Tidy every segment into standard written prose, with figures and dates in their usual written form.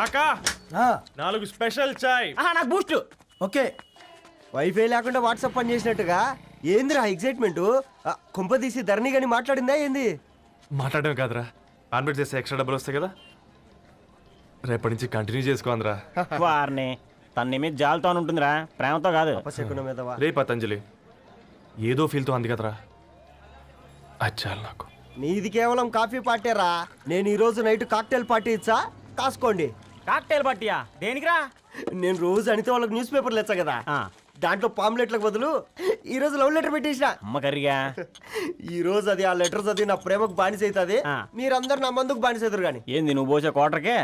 కాకా 4 స్పెషల్ చాయ్. నాకు Boost. Okay. Wifi లేకుండా వాట్సాప్ పని చేసినట్టుగా ఏందిరా ఎక్సైట్మెంట్? కుంప తీసి ధరణి గాని మాట్లాడిందా ఏంది? మాట్లాడమే కాదురా, కాన్వర్ట్ చేస్తే ఎక్స్ట్రా డబ్బులు వస్తాయి కదా, రేపటి నుంచి కంటిన్యూ చేసుకోందిరా. వారిని తన మీద జాలతో ఉంటుందిరా, ప్రేమతో కాదు. అపశకునం మీదవా? రే పతంజలి, ఏదో ఫీల్తో అంది కదరా, అచ్చాలి నాకు. నీది కేవలం కాఫీ పార్టీరా. నేను ఈ రోజు నైట్ కాక్టైల్ పార్టీ ఇచ్చా, కాసుకోండి. కాక్టైల్ పార్టీయా? దేనికిరా? నేను రోజు అనితే వాళ్ళకి న్యూస్ పేపర్లు ఇచ్చా కదా, దాంట్లో పాంప్లెట్లకు బదులు ఈ రోజు లవ్ లెటర్ పెట్టేసిన. అమ్మ కర్రీగా ఈ రోజు అది ఆ లెటర్ చదివి నా ప్రేమకు బానిస అవుతుంది, మీరందరు నా మందుకు బానిస అవుతారు. కానీ ఏంది నువ్వు పోసే క్వార్టర్కే?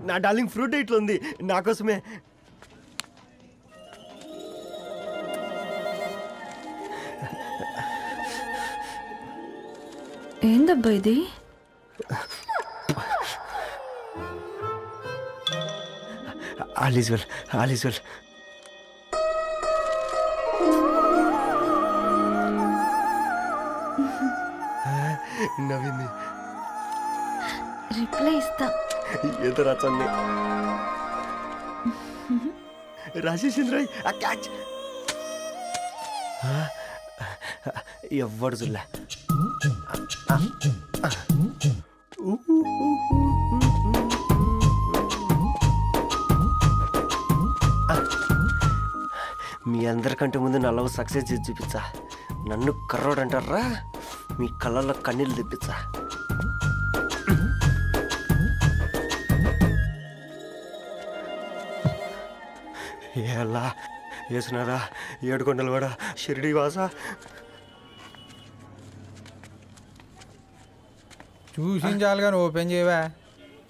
నా డార్లింగ్ ఫ్రూట్ ఇట్లా ఉంది నా కోసమే. ఏందబ్బా ఇది? All is well, all is well. నవ్వింది. రిప్లై ఇస్తా. ఏదో రాచండి రాజేసింద్ర క్యాచ్. ఎవ్వడు జుల్లా. మీ అందరికంటే ముందు నా లవ్ సక్సెస్ చేసి చూపించా. నన్ను కర్రోడు అంటారా, మీ కళ్ళల్లో కన్నీళ్ళు తెప్పించా. ఎలా వేసినారా ఏడుకొండలు కూడా షిరిడి వాస. చూసించాలి ఓపెన్ చేయవా?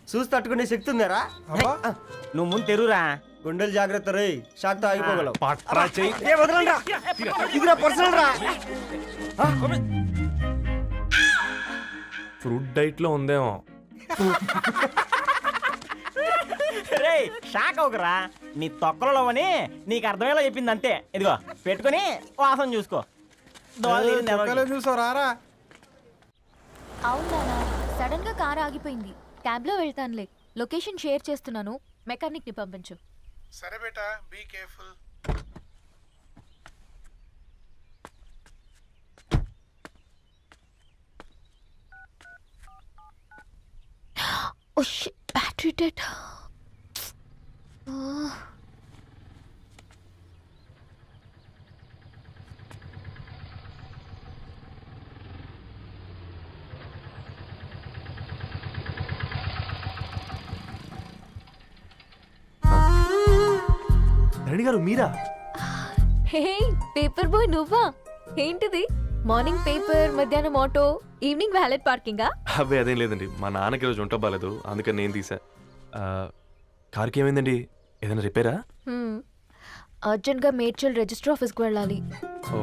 చూసి తట్టుకునే శక్తి ఉందారా? నువ్వు ముందు తెరురా. గుండెలు జాగ్రత్త రే, షాక్ తో ఆగిపోగలవు. పట్రా చెయ్యి. ఇది పర్సనల్ రా. ఫ్రూట్ డైట్ లో ఉందేమో. రే షాక్ అవుకరా, నీ తొక్కలలో అని నీకు అర్థమయ్యేలా చెప్పింది అంతే. ఇదిగో పెట్టుకుని వాసన చూసుకో. చూసారా? అవునా, సడన్ గా కార్ ఆగిపోయింది. క్యాబ్ లో వెళ్తానులే. లొకేషన్ షేర్ చేస్తున్నాను, మెకానిక్ ని పంపించు. సరే బేటా, be careful. Oh shit, battery dead. Dharani గారు మీరా? హే పేపర్ బాయ్, నువ్వా? ఏంటిది? మార్నింగ్ పేపర్, మధ్యాహ్నం ఆటో, ఈవినింగ్ వ్యాలెట్ పార్కింగా? అబ్బాయి అదేం లేదండి, మా నాన్నకి రోజు ఉంట బాగాలేదు, అందుకని నేను తీసా. కార్కి ఏమైందండి? ఏదైనా రిపేరా? అర్జెంట్ గా మేడ్చల్ రిజిస్టర్ ఆఫీస్కి వెళ్ళాలి. ఓ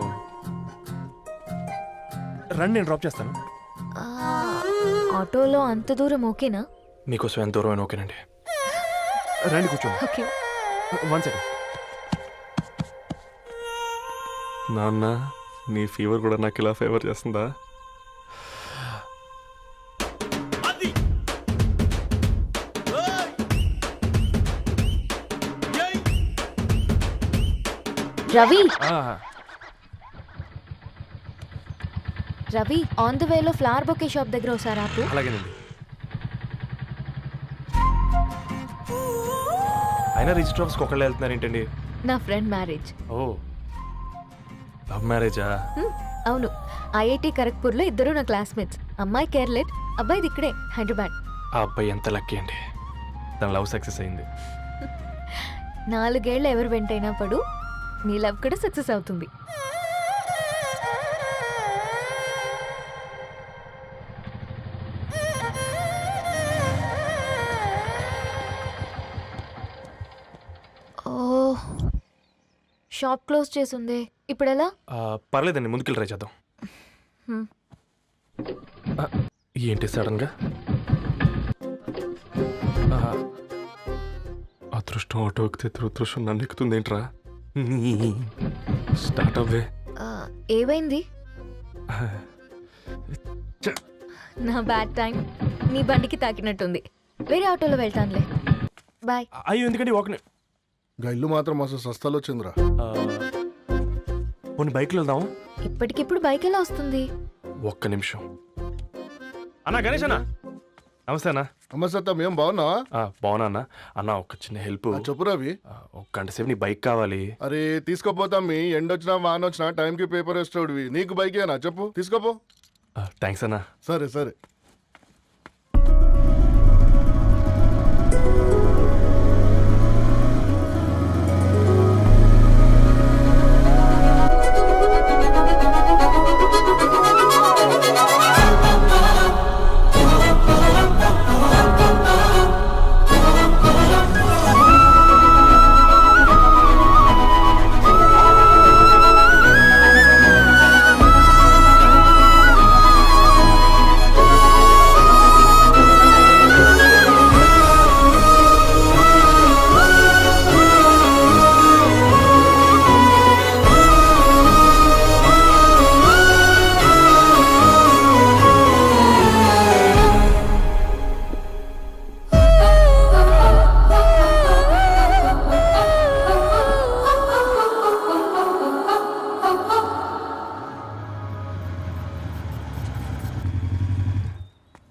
రండి, నేను డ్రాప్ చేస్తాను. ఆటోలో అంత దూరం ఓకేనా? మీకోసం ఎంత దూరం అయినా ఓకేనండి. రండి కూర్చోండి. ఓకే. 1 సెకండ్. నాన్న, నీ ఫీవర్ కూడా నాకు ఇలా ఫేవర్ చేస్తుందా? రవి, రవి ఆన్ ద వేలో ఫ్లవర్ బొకే షాప్ దగ్గర ఒకసారి ఆపు. అలాగేనండి. అయినా రిజిస్టర్ ఆఫీస్కి ఒకళ్ళు వెళ్తున్నారు ఏంటండి? నా ఫ్రెండ్ మ్యారేజ్. ఓ, లవ్ మ్యారేజా? అవును, ఐఐటి ఖరగ్పూర్లో ఇద్దరు నా క్లాస్మేట్స్. అమ్మాయి కేర్లెట్, అబ్బాయిది ఇక్కడే హైదరాబాద్. ఆ అబ్బాయి ఎంత లక్కీ అండి, తన లవ్ సక్సెస్ అయింది. 4 ఏళ్ళు ఎవరు వెంటైనా పడు, నీ లవ్ కూడా సక్సెస్ అవుతుంది. ఓ, షాప్ క్లోజ్ చేసింది, ఇప్పుడు ఎలా? పర్లేదండి, ముందుకెళ్ళి ట్రై చేద్దాం. ఏంటి సడన్గా? అదృష్టం ఆటో ఎక్కితే దురదృష్టం నన్ను ఎక్కుతుంది ఏంట్రా? స్టార్ట్ అవ్వే. ఏమైంది? నా బ్యాడ్ టైం. నీ బండికి తాకినట్టుంది. వేరే ఆటోలో వెళ్తానులే. బాయ్. అయ్యో ఎందుకండి ఒక గా ఇల్లు మాత్రం అసలు సస్తాలో వచ్చిందిరా. కొన్ని బైక్లో వెళ్దాం. ఇప్పటికిప్పుడు బైక్ ఎలా వస్తుంది? ఒక్క నిమిషం. అన్నా గణేష్ అన్న, నమస్తే అన్న. అమ్మ సత్తం ఏం బాగున్నావా? బాగున్నా అన్న. అన్న ఒక చిన్న హెల్ప్. చెప్పు రవి. ఒక గంట సేపు నీ బైక్ కావాలి. అరే తీసుకోపోతాం, మీ ఎండొచ్చినా వాన వచ్చినా టైంకి పేపర్ వేస్తాడువి. నీకు బైకేనా చెప్పు, తీసుకోపో. థ్యాంక్స్ అన్న. సరే సరే.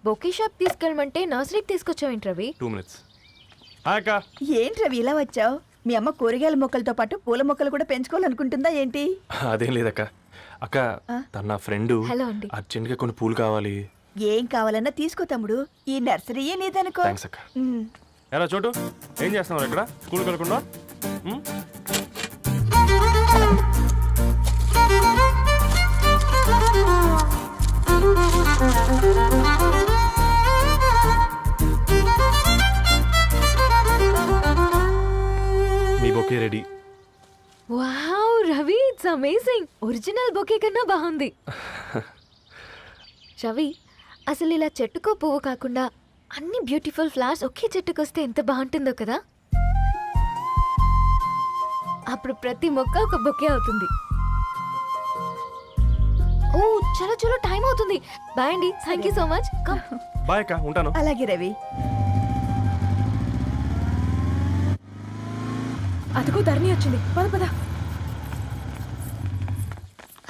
బొకే షాప్ తీసుకెళ్ళమంటే నర్సరీకి తీసుకొచ్చావేంటి రవి? 2 minutes. హాయ్ అక్క. ఏంటి రవి ఇలా వచ్చావు? మీ అమ్మ కూరగాయల మొక్కలతో పాటు పూల మొక్కలు కూడా పెంచుకోవాలనుకుంటుందా ఏంటి? అదేం లేదక్క. అక్క తన నా ఫ్రెండ్ హలో అండి. అర్జెంట్గా కొన్ని పూలు కావాలి. ఏం కావాలన్నా తీసుకో తమ్ముడు, ఈ నర్సరీయే నీదనుకో. థ్యాంక్స్ అక్క. ఉమ్. ఎలా చోటు ఏం చేస్తున్నావు ఇక్కడ? స్కూల్కి వెళ్ళకుండా? మీ bouquet ready. Wow Ravi, it's amazing. Original bouquet కన్నా బాగుంది. రవి, అసలు ఇలా చెట్టుకో పువ్వు కాకుండా అన్ని బ్యూటిఫుల్ ఫ్లవర్స్ ఒకే చెట్టుకు వస్తే ఎంత బాగుంటుందో కదా. అప్పుడు ప్రతి మొక్క ఒక బొకే అవుతుంది. ఓ చలో చలో, టైం అవుతుంది. బాయ్ అండి, thank you so much. Bye అక్క, ఉంటాను. అలాగే రవి. అదిగో ధరణి వచ్చింది, పద పద.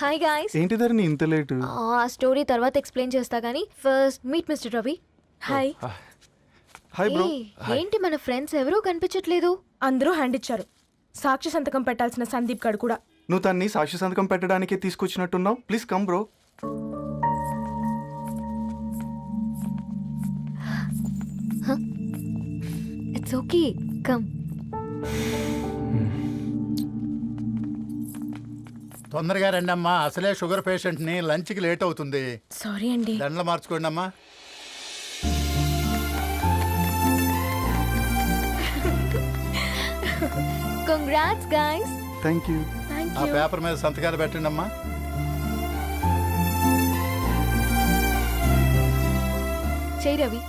Hi guys. ఏంటి ధరణి ఇంత లేటు? ఆ స్టోరీ తర్వాత ఎక్స్ప్లెయిన్ చేస్తా గానీ first meet mister Ravi. Hi. Hi bro. ఏంటి మన ఫ్రెండ్స్ ఎవరూ కనిపించట్లేదు? అందరూ హ్యాండ్ ఇచ్చారు. సాక్షి సంతకం పెట్టాల్సిన సందీప్ గడు కూడా. నువ్వు తన్ని సాక్షి సంతకం పెట్టడానికే తీసుకొచ్చినట్టున్నావు. Please come bro. It's okay, come. తొందరగా రండి అమ్మా, అసలే షుగర్ పేషెంట్ ని, లంచ్ కి లేట్ అవుతుంది. సారీ అండి. దండలు మార్చుకోండి అమ్మా. Congrats guys. Thank you. ఆ పేపర్ మీద సంతకాలు పెట్టండి అమ్మా. చెయ్ రవి.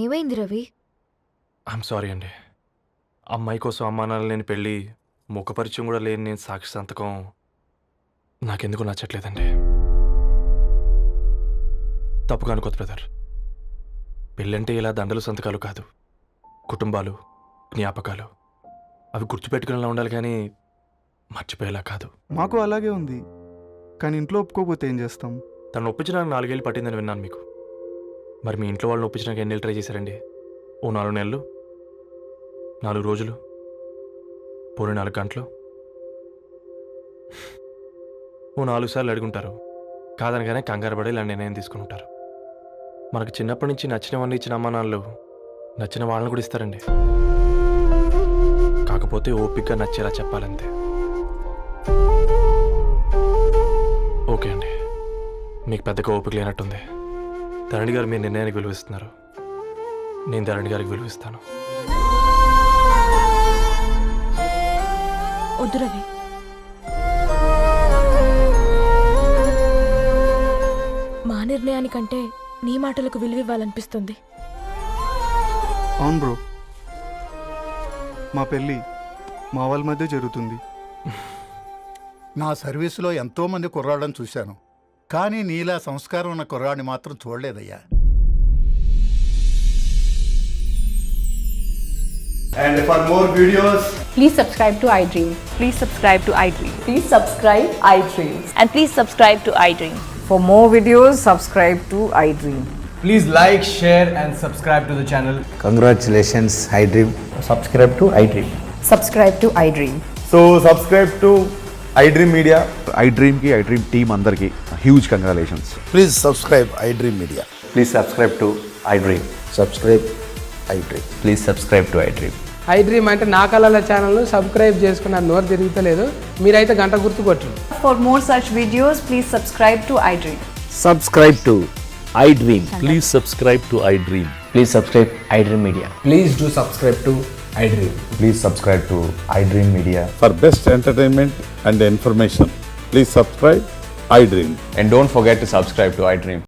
ఏమైంది రవి? ఐఎమ్ సారీ అండి. అమ్మాయి కోసం అమ్మానాలు లేని పెళ్ళి, ముఖపరిచయం కూడా లేని నేను సాక్షి సంతకం నాకెందుకు నచ్చట్లేదండి. తప్పుగా అనుకోదు బ్రదర్. పెళ్ళంటే ఇలా దండలు సంతకాలు కాదు, కుటుంబాలు, జ్ఞాపకాలు. అవి గుర్తుపెట్టుకునేలా ఉండాలి కానీ మర్చిపోయేలా కాదు. మాకు అలాగే ఉంది, కానీ ఇంట్లో ఒప్పుకోకపోతే ఏం చేస్తాం? తను ఒప్పించడానికి 4 ఏళ్ళు పట్టిందని విన్నాను మీకు. మరి మీ ఇంట్లో వాళ్ళని ఒప్పించడానికి ఎన్ని ఏళ్ళు ట్రై చేశారండి? ఓ 4 నెలలు, 4 రోజులు, పోనీ 4 గంటలు, ఓ 4 సార్లు అడుగుంటారు. కాదనగానే కంగారు పడి ఇలా నిర్ణయం తీసుకుని ఉంటారు. మనకు చిన్నప్పటి నుంచి నచ్చినవన్నీ ఇచ్చిన అమ్మా నాన్నలు నచ్చిన వాళ్ళని కూడా ఇస్తారండి. కాకపోతే ఓపికగా నచ్చేలా చెప్పాలంతే. ఓకే అండి, మీకు పెద్దగా ఓపిక లేనట్టుంది. ధరణి గారు మీ నిర్ణయానికి విలువిస్తున్నారు, నేను ధరణి గారికి విలువిస్తాను. వద్దు రవి. మా నిర్ణయానికంటే నీ మాటలకు విలువివ్వాలనిపిస్తుంది. అవును బ్రో, మా పెళ్ళి మా వాళ్ళ మధ్య జరుగుతుంది. నా సర్వీసులో ఎంతో మంది కుర్రాళ్ళని చూశాను. కానీ నీలా సంస్కారం ఉన్న కుర్రాడిని మాత్రం చూడలేదయ్యా. And for more videos, please subscribe to iDream. Please subscribe to iDream. Please subscribe iDream. And please subscribe to iDream. For more videos, subscribe to iDream. please like, share and subscribe to the channel. Congratulations, iDream. Subscribe to iDream. Subscribe to iDream. So subscribe to iDream Media. iDream ki iDream team andarki huge congratulations. Please subscribe iDream media. Please subscribe to iDream. Subscribe iDream. Please subscribe to iDream. iDream అంటే నా కళల channel subscribe చేసుకున్న నోరు తిరుగుతలేదు, మీరైతే గంట గుర్తు కొట్టరు. For more such videos, please subscribe to iDream. Subscribe to iDream. Please subscribe to I dream. Please subscribe iDream Media. Please do subscribe to iDream. Please subscribe to iDream Media. For best entertainment and information, please subscribe iDream. And don't forget to subscribe to iDream.